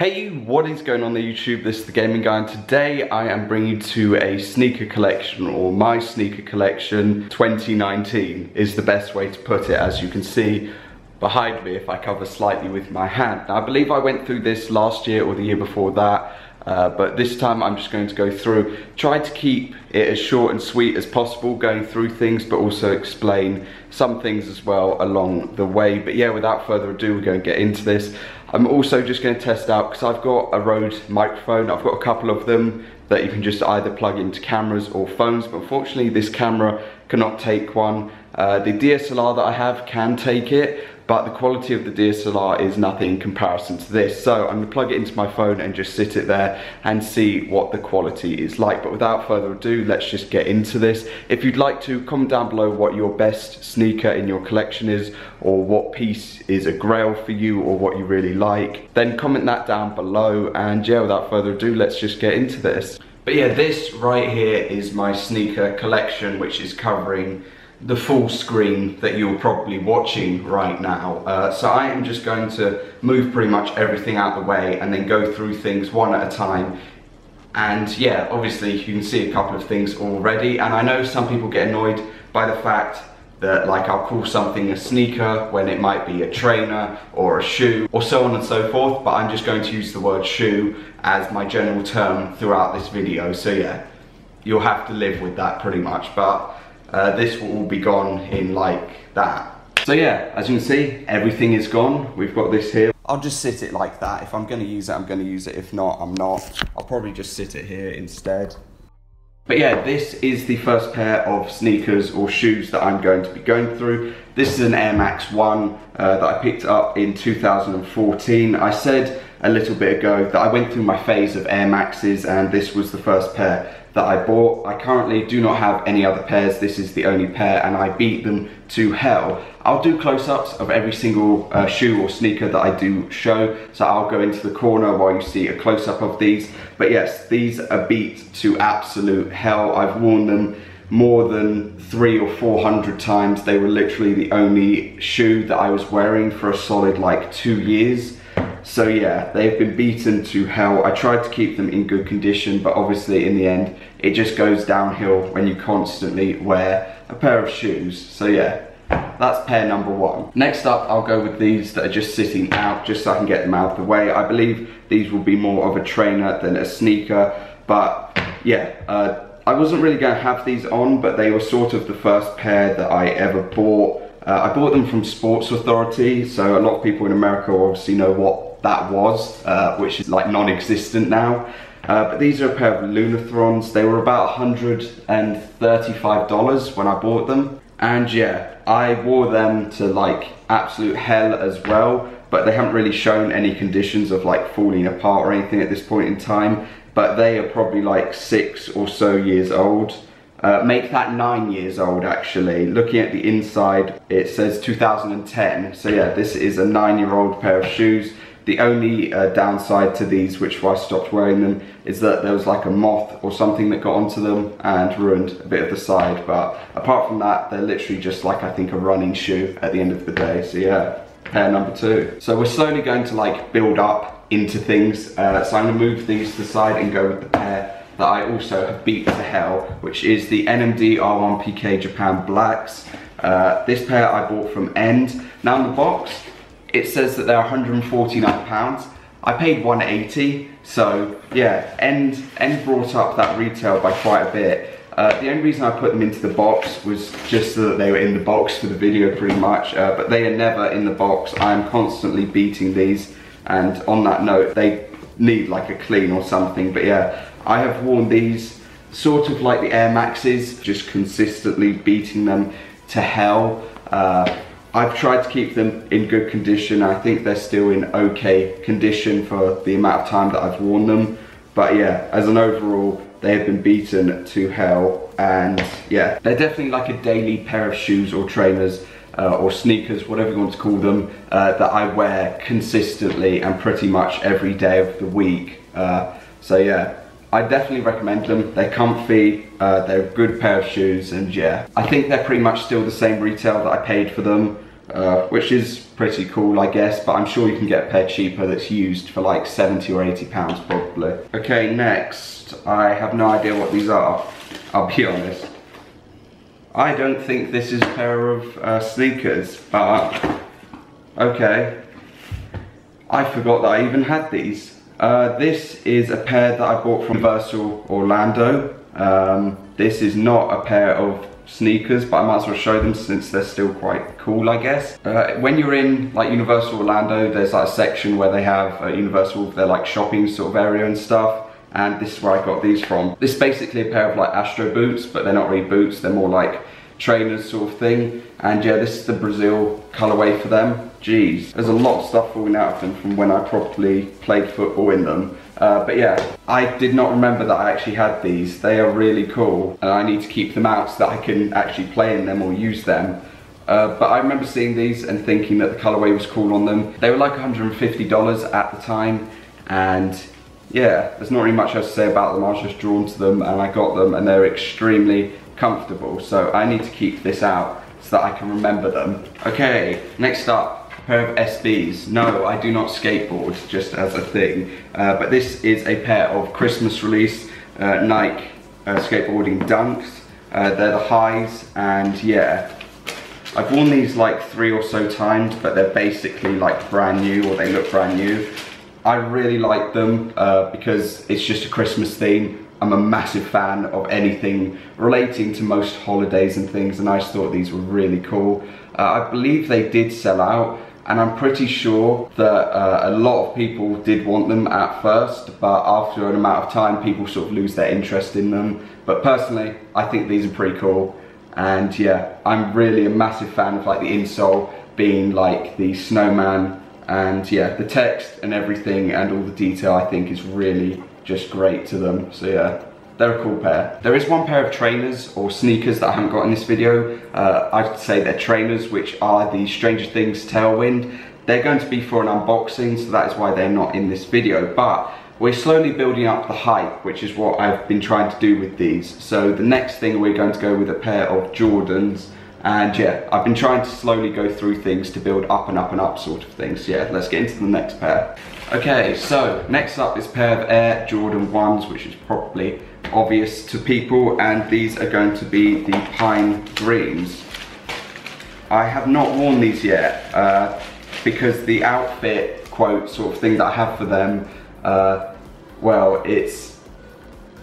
Hey you, what is going on there YouTube? This is the Gaming Guy and today I am bringing you to a sneaker collection, or my sneaker collection 2019 is the best way to put it, as you can see behind me if I cover slightly with my hand. Now I believe I went through this last year or the year before that, but this time I'm just going to go through, try to keep it as short and sweet as possible, going through things but also explain some things as well along the way. But yeah, without further ado, we're going to get into this. I'm also just going to test out, because I've got a Rode microphone, I've got a couple of them that you can just either plug into cameras or phones, but unfortunately this camera cannot take one. The DSLR that I have can take it, but the quality of the DSLR is nothing in comparison to this. So I'm going to plug it into my phone and just sit it there and see what the quality is like. But without further ado, let's just get into this. If you'd like to, comment down below what your best sneaker in your collection is, or what piece is a grail for you, or what you really like. Then comment that down below, and yeah, without further ado, let's just get into this. But yeah, this right here is my sneaker collection, which is covering the full screen that you're probably watching right now. So I am just going to move pretty much everything out the way and then go through things one at a time. And yeah, obviously you can see a couple of things already, and I know some people get annoyed by the fact that like I'll call something a sneaker when it might be a trainer or a shoe or so on and so forth, but I'm just going to use the word shoe as my general term throughout this video. So yeah, you'll have to live with that pretty much, but this will all be gone in like that. So yeah, as you can see, everything is gone. We've got this here. I'll just sit it like that. If I'm gonna use it, I'm gonna use it. If not, I'm not. I'll probably just sit it here instead. But yeah, this is the first pair of sneakers or shoes that I'm going to be going through. This is an Air Max 1 that I picked up in 2014. I said a little bit ago that I went through my phase of Air Maxes, and this was the first pair that I bought. I currently do not have any other pairs. This is the only pair, and I beat them to hell. I'll do close-ups of every single shoe or sneaker that I do show, so I'll go into the corner while you see a close-up of these. But yes, these are beat to absolute hell. I've worn them more than 300 or 400 times. They were literally the only shoe that I was wearing for a solid like 2 years. So yeah, they've been beaten to hell. I tried to keep them in good condition, but obviously in the end, it just goes downhill when you constantly wear a pair of shoes. So yeah, that's pair number one. Next up, I'll go with these that are just sitting out, just so I can get them out of the way. I believe these will be more of a trainer than a sneaker, but yeah, I wasn't really going to have these on, but they were sort of the first pair that I ever bought. I bought them from Sports Authority, so a lot of people in America obviously know what that was, which is like non-existent now. But these are a pair of Lunathrons. They were about $135 when I bought them. And yeah, I wore them to like absolute hell as well, but they haven't really shown any conditions of like falling apart or anything at this point in time. But they are probably like 6 or so years old. Make that 9 years old actually. Looking at the inside, it says 2010. So yeah, this is a 9-year-old pair of shoes. The only downside to these, which I stopped wearing them, is that there was like a moth or something that got onto them and ruined a bit of the side. But apart from that, they're literally just like, I think, a running shoe at the end of the day. So yeah, pair number two. So we're slowly going to like build up into things. So I'm gonna move these to the side and go with the pair that I also have beat to hell, which is the NMD R1PK Japan Blacks. This pair I bought from End. Now in the box, it says that they're £149. I paid £180, so yeah, End brought up that retail by quite a bit. The only reason I put them into the box was just so that they were in the box for the video pretty much, but they are never in the box. I am constantly beating these, and on that note, they need like a clean or something. But yeah, I have worn these sort of like the Air Maxes, just consistently beating them to hell. I've tried to keep them in good condition. I think they're still in okay condition for the amount of time that I've worn them. But yeah, as an overall, they have been beaten to hell. And yeah, they're definitely like a daily pair of shoes or trainers or sneakers, whatever you want to call them, that I wear consistently and pretty much every day of the week. So yeah, I definitely recommend them. They're comfy, they're a good pair of shoes, and yeah, I think they're pretty much still the same retail that I paid for them. which is pretty cool, I guess, but I'm sure you can get a pair cheaper that's used for like 70 or 80 pounds probably. Okay, next, I have no idea what these are, I'll be honest. I don't think this is a pair of sneakers, but okay. I forgot that I even had these. This is a pair that I bought from Universal Orlando. This is not a pair of sneakers, but I might as well show them since they're still quite cool, I guess. When you're in like Universal Orlando, there's like a section where they have Universal, their like shopping sort of area and stuff, and this is where I got these from. This is basically a pair of like Astro boots, but they're not really boots, they're more like trainers sort of thing. And yeah, this is the Brazil colorway for them. Jeez, there's a lot of stuff falling out of them from when I probably played football in them. But yeah, I did not remember that I actually had these. They are really cool, and I need to keep them out so that I can actually play in them or use them. But I remember seeing these and thinking that the colorway was cool on them. They were like $150 at the time, and yeah, there's not really much else to say about them. I was just drawn to them and I got them, and they're extremely comfortable. So I need to keep this out so that I can remember them. Okay, next up. Pair of SBs. No, I do not skateboard, just as a thing. But this is a pair of Christmas release Nike skateboarding Dunks. They're the highs, and yeah, I've worn these like 3 or so times, but they're basically like brand new, or they look brand new. I really like them because it's just a Christmas theme. I'm a massive fan of anything relating to most holidays and things, and I just thought these were really cool. I believe they did sell out, and I'm pretty sure that a lot of people did want them at first, but after an amount of time people sort of lose their interest in them. But personally, I think these are pretty cool, and yeah, I'm really a massive fan of like the insole being like the snowman, and yeah, the text and everything and all the detail I think is really just great to them. So yeah, they're a cool pair. There is one pair of trainers or sneakers that I haven't got in this video. I'd say they're trainers, which are the Stranger Things Tailwind. They're going to be for an unboxing, so that is why they're not in this video. But we're slowly building up the hype, which is what I've been trying to do with these. So the next thing, we're going to go with a pair of Jordans. And yeah, I've been trying to slowly go through things to build up and up and up sort of things. So yeah, let's get into the next pair. Okay, so next up is a pair of Air Jordan 1s, which is probably obvious to people, and these are going to be the Pine Greens. I have not worn these yet because the outfit quote sort of thing that I have for them, well, it's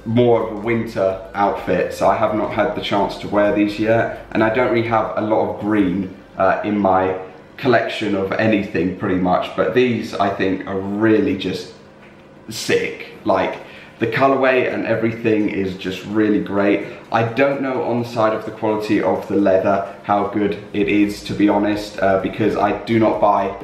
more of a winter outfit, so I have not had the chance to wear these yet, and I don't really have a lot of green in my collection of anything pretty much, but these I think are really just sick. Like, the colorway and everything is just really great. I don't know on the side of the quality of the leather how good it is, to be honest, because I do not buy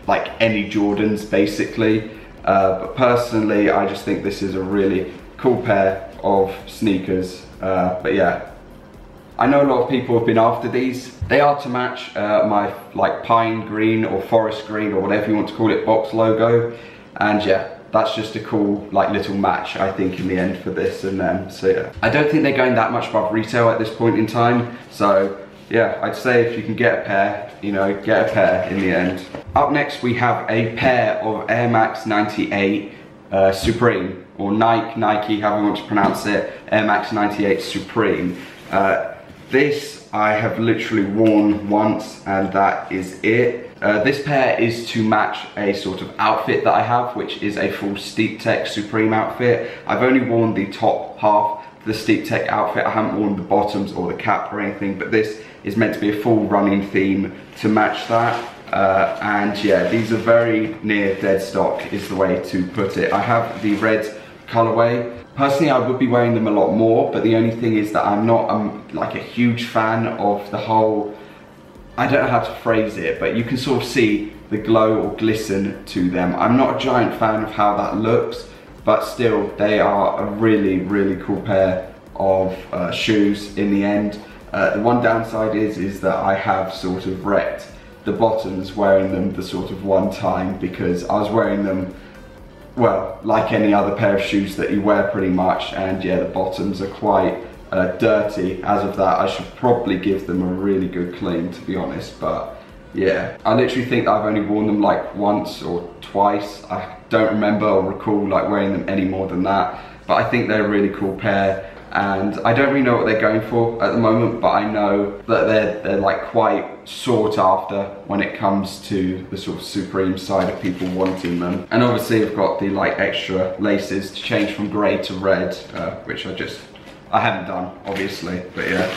like any Jordans basically, but personally I just think this is a really cool pair of sneakers. But yeah, I know a lot of people have been after these. They are to match my like pine green or forest green or whatever you want to call it box logo, and yeah, that's just a cool like little match I think in the end for this and them. So yeah, I don't think they're going that much above retail at this point in time, so yeah, I'd say if you can get a pair, you know, get a pair in the end. Up next we have a pair of Air Max 98 Supreme, or Nike, however you want to pronounce it, Air Max 98 Supreme. This I have literally worn once, and that is it. This pair is to match a sort of outfit that I have, which is a full Steep Tech Supreme outfit. I've only worn the top half of the Steep Tech outfit. I haven't worn the bottoms or the cap or anything, but this is meant to be a full running theme to match that. And yeah, these are very near dead stock is the way to put it. I have the red colorway. Personally, I would be wearing them a lot more, but the only thing is that I'm not like a huge fan of the whole, I don't know how to phrase it, but you can sort of see the glow or glisten to them. I'm not a giant fan of how that looks, but still, they are a really, really cool pair of shoes in the end. The one downside is that I have sort of wrecked the bottoms wearing them the sort of one time, because I was wearing them, well, like any other pair of shoes that you wear pretty much, and yeah, the bottoms are quite dirty. As of that, I should probably give them a really good clean, to be honest, but yeah, I literally think that I've only worn them like once or twice. I don't remember or recall like wearing them any more than that, but I think they're a really cool pair. And I don't really know what they're going for at the moment, but I know that they're like quite sought after when it comes to the sort of Supreme side of people wanting them. And obviously I've got the like extra laces to change from grey to red, which I haven't done obviously, but yeah.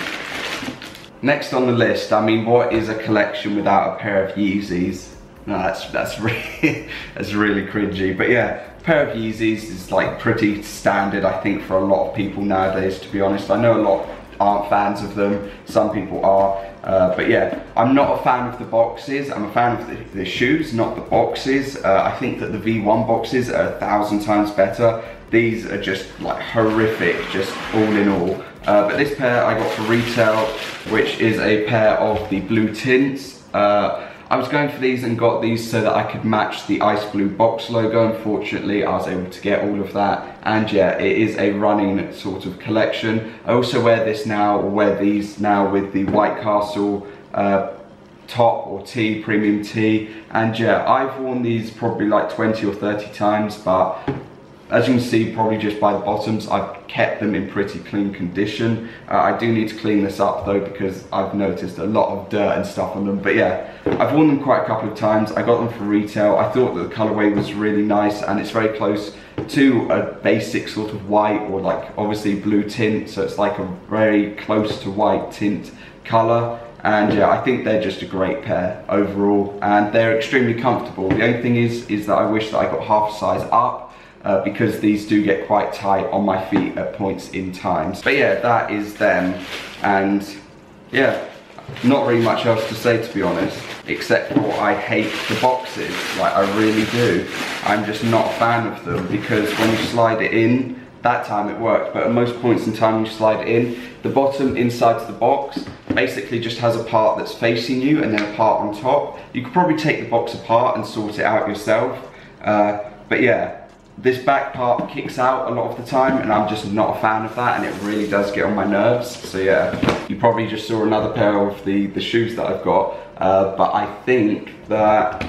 Next on the list, I mean, what is a collection without a pair of Yeezys? No, that's really, that's really cringy, but yeah. Pair of Yeezys is like pretty standard, I think, for a lot of people nowadays, to be honest. I know a lot aren't fans of them, some people are, but yeah, I'm not a fan of the boxes. I'm a fan of the shoes, not the boxes. I think that the V1 boxes are 1,000 times better. These are just like horrific, just all in all. But this pair I got for retail, which is a pair of the blue tints. I was going for these and got these so that I could match the ice blue box logo. Unfortunately, I was able to get all of that. And yeah, it is a running sort of collection. I also wear this now, or wear these now with the White Castle top or tee, premium tee. And yeah, I've worn these probably like 20 or 30 times, but as you can see, probably just by the bottoms, I've kept them in pretty clean condition. I do need to clean this up though, because I've noticed a lot of dirt and stuff on them. But yeah, I've worn them quite a couple of times. I got them for retail. I thought that the colorway was really nice, and it's very close to a basic sort of white, or like obviously blue tint. So it's like a very close to white tint color. And yeah, I think they're just a great pair overall, and they're extremely comfortable. The only thing is that I wish that I got half a size up, because these do get quite tight on my feet at points in times. But yeah, that is them, and yeah, not really much else to say, to be honest, except for I hate the boxes. Like, I really do. I'm just not a fan of them, because when you slide it in, that time it worked, but at most points in time when you slide it in, the bottom inside of the box basically just has a part that's facing you and then a part on top. You could probably take the box apart and sort it out yourself, but yeah, this back part kicks out a lot of the time, and I'm just not a fan of that, and it really does get on my nerves. So yeah, you probably just saw another pair of the shoes that I've got, but I think that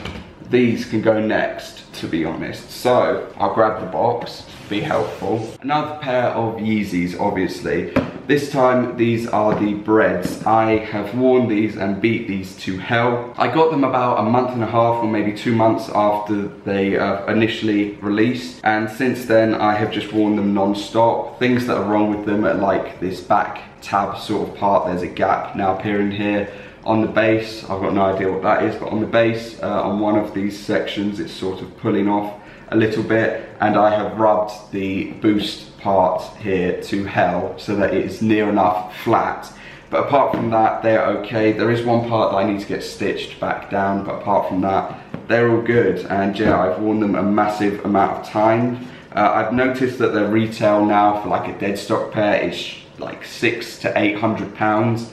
these can go next, to be honest. So I'll grab the box, be helpful. Another pair of Yeezys, obviously. This time these are the breads. I have worn these and beat these to hell. I got them about a month and a half or maybe 2 months after they initially released, and since then I have just worn them non-stop. Things that are wrong with them are like this back tab sort of part. There's a gap now appearing here on the base. I've got no idea what that is, but on the base, on one of these sections, it's sort of pulling off a little bit, and I have rubbed the boost part here to hell so that it is near enough flat. But apart from that, they're okay. There is one part that I need to get stitched back down, but apart from that, they're all good. And yeah, I've worn them a massive amount of time. I've noticed that their retail now for like a dead stock pair is like £600 to £800.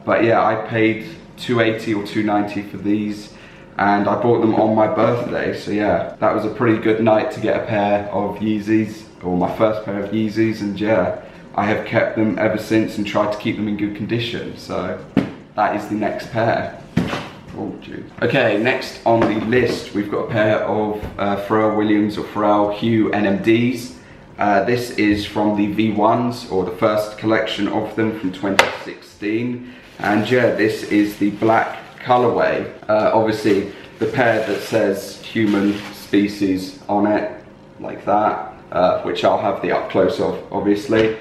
But yeah, I paid £280 or £290 for these, and I bought them on my birthday. So yeah, that was a pretty good night to get a pair of Yeezys, or my first pair of Yeezys, and yeah, I have kept them ever since and tried to keep them in good condition. So that is the next pair. Oh, geez. Okay, next on the list, we've got a pair of Pharrell Williams or Pharrell Hue NMDs. This is from the V1s, or the first collection of them from 2016. And yeah, this is the black colorway. Obviously, the pair that says human species on it, like that, which I'll have the up close of, obviously.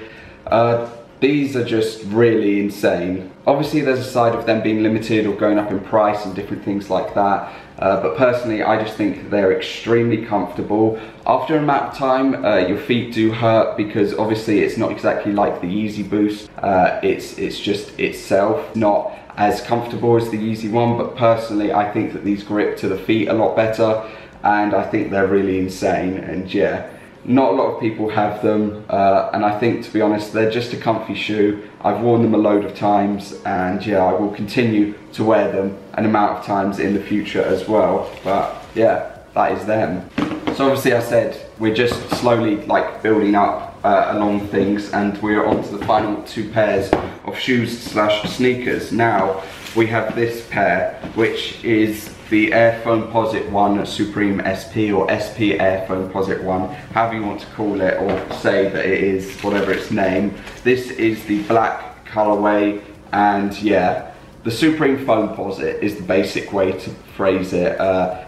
These are just really insane. Obviously, there's a side of them being limited or going up in price and different things like that. But personally, I just think they're extremely comfortable. After an amount of time, your feet do hurt, because obviously it's not exactly like the Yeezy Boost. It's just itself not as comfortable as the Yeezy one, but personally I think that these grip to the feet a lot better, and I think they're really insane. And yeah, not a lot of people have them, and I think, to be honest, they're just a comfy shoe. I've worn them a load of times, and yeah, I will continue to wear them an amount of times in the future as well. But yeah, that is them. So obviously, I said we're just slowly like building up along things, and we're on to the final two pairs of shoes slash sneakers. Now, we have this pair, which is the Air Foamposite One Supreme SP, or SP Air Foamposite One, however you want to call it, or say that it is whatever its name. This is the black colorway, and yeah, the Supreme Foamposite is the basic way to phrase it.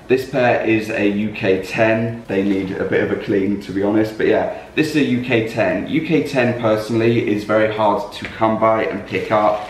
This pair is a UK 10. They need a bit of a clean, to be honest, but yeah, this is a UK 10. UK 10 personally is very hard to come by and pick up.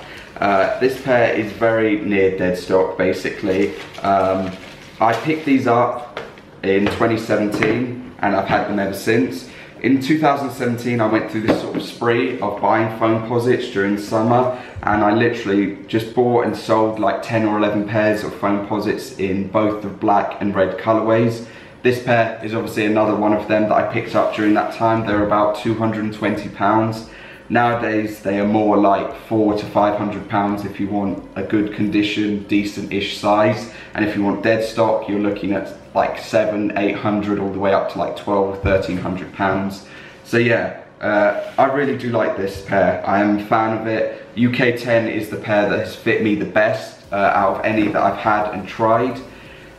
This pair is very near dead stock, basically. I picked these up in 2017 and I've had them ever since. In 2017, I went through this sort of spree of buying Foamposites during summer, and I literally just bought and sold like 10 or 11 pairs of Foamposites in both the black and red colorways. This pair is obviously another one of them that I picked up during that time. They're about £220. Nowadays, they are more like £400 to £500 if you want a good condition, decent-ish size. And if you want dead stock, you're looking at like £700, £800, all the way up to like £1,200 or £1,300. So yeah, I really do like this pair. I am a fan of it. UK 10 is the pair that has fit me the best out of any that I've had and tried.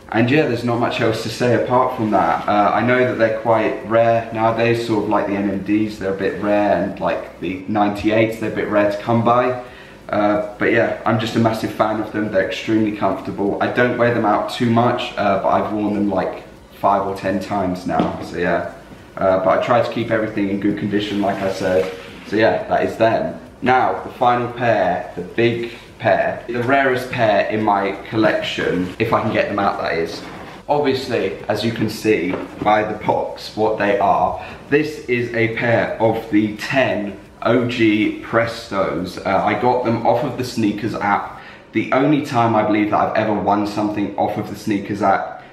And yeah, there's not much else to say apart from that. I know that they're quite rare nowadays, sort of like the NMDs, they're a bit rare, and like the 98s, they're a bit rare to come by. But yeah, I'm just a massive fan of them. They're extremely comfortable. I don't wear them out too much, but I've worn them like 5 or 10 times now, so yeah. But I try to keep everything in good condition, like I said. So yeah, that is them. Now, the final pair, the big pair, the rarest pair in my collection, if I can get them out, that is. Obviously, as you can see by the box, what they are, this is a pair of the 10 OG Prestos. I got them off of the Sneakers app. The only time I believe that I've ever won something off of the Sneakers app,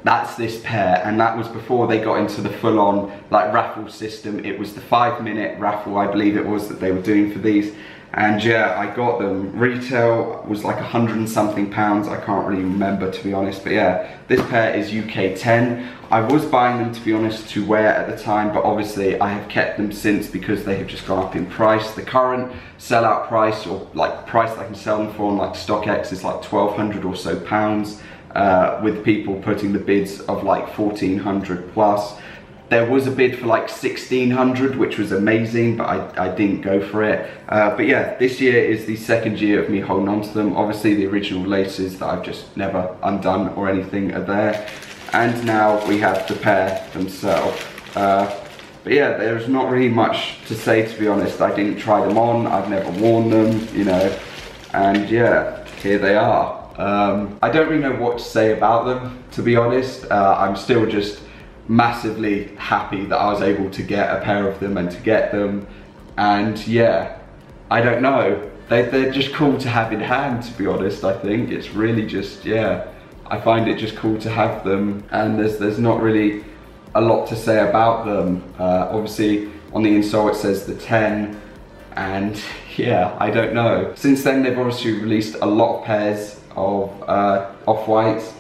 that's this pair, and that was before they got into the full-on like raffle system. It was the 5-minute raffle, I believe it was, that they were doing for these. And yeah, I got them. Retail was like £100 and something. I can't really remember, to be honest. But yeah, this pair is UK 10. I was buying them, to be honest, to wear at the time, but obviously I have kept them since because they have just gone up in price. The current sellout price, or like price that I can sell them for on like StockX, is like £1,200 or so pounds, with people putting the bids of like 1,400 plus. There was a bid for like 1,600, which was amazing, but I didn't go for it. But yeah, this year is the second year of me holding on to them. Obviously the original laces that I've just never undone or anything are there. And now we have the pair themselves. But yeah, there's not really much to say, to be honest. I didn't try them on, I've never worn them, you know. And yeah, here they are. I don't really know what to say about them, to be honest. I'm still just massively happy that I was able to get a pair of them and to get them. And yeah, I don't know, they're just cool to have in hand, to be honest. I think it's really just, yeah, I find it just cool to have them, and there's not really a lot to say about them. Obviously on the insole it says the 10, and yeah, I don't know. Since then they've obviously released a lot of pairs of off-whites.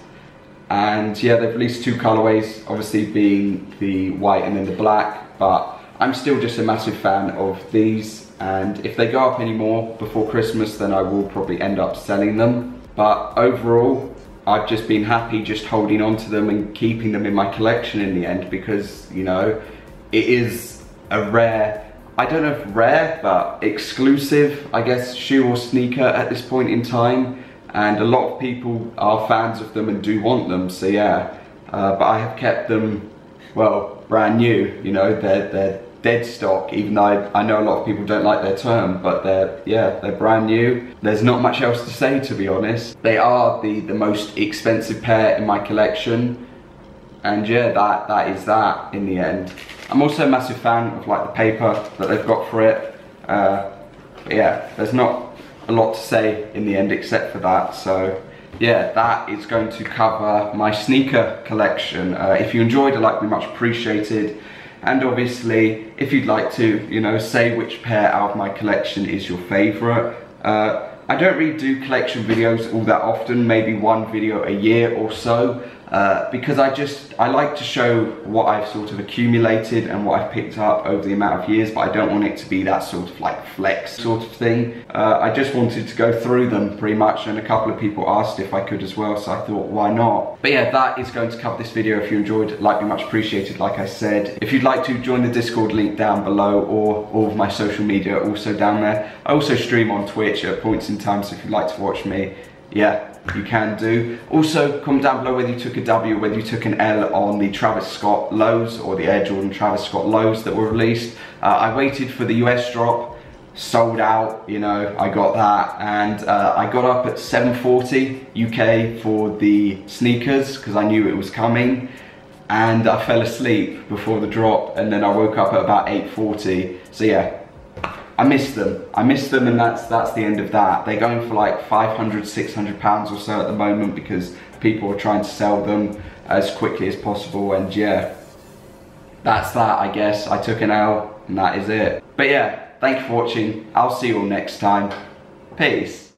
And yeah, they've released 2 colorways, obviously being the white and then the black, but I'm still just a massive fan of these, and if they go up anymore before Christmas, then I will probably end up selling them. But overall, I've just been happy just holding on to them and keeping them in my collection in the end, because, you know, it is a rare, I don't know if rare, but exclusive, I guess, shoe or sneaker at this point in time. And a lot of people are fans of them and do want them, so yeah. But I have kept them, well, brand new, you know, they're dead stock, even though I know a lot of people don't like their term, but they're brand new. There's not much else to say, to be honest. They are the most expensive pair in my collection, and yeah, that is that in the end. I'm also a massive fan of like the paper that they've got for it. But yeah, there's not a lot to say in the end except for that. So yeah, that is going to cover my sneaker collection. If you enjoyed, I'd like to be much appreciated. And obviously, if you'd like to, you know, say which pair out of my collection is your favorite. I don't really do collection videos all that often, maybe one video a year or so. because I like to show what I've sort of accumulated and what I've picked up over the amount of years, but I don't want it to be that sort of like flex sort of thing. I just wanted to go through them pretty much, and a couple of people asked if I could as well, so I thought, why not? But yeah, that is going to cover this video. If you enjoyed, like, be much appreciated, like I said. If you'd like to join the Discord, link down below, or all of my social media are also down there. I also stream on Twitch at points in time, so if you'd like to watch me, yeah, you can do. Also, comment down below whether you took a W or whether you took an L on the Travis Scott lows or the Air Jordan Travis Scott lows that were released. I waited for the US drop, sold out, you know, I got that, and I got up at 7:40 UK for the sneakers because I knew it was coming, and I fell asleep before the drop, and then I woke up at about 8:40. So yeah, I missed them, and that's the end of that. They're going for like 500, 600 pounds or so at the moment because people are trying to sell them as quickly as possible, and yeah, that's that, I guess. I took an L, and that is it. But yeah, thank you for watching. I'll see you all next time. Peace.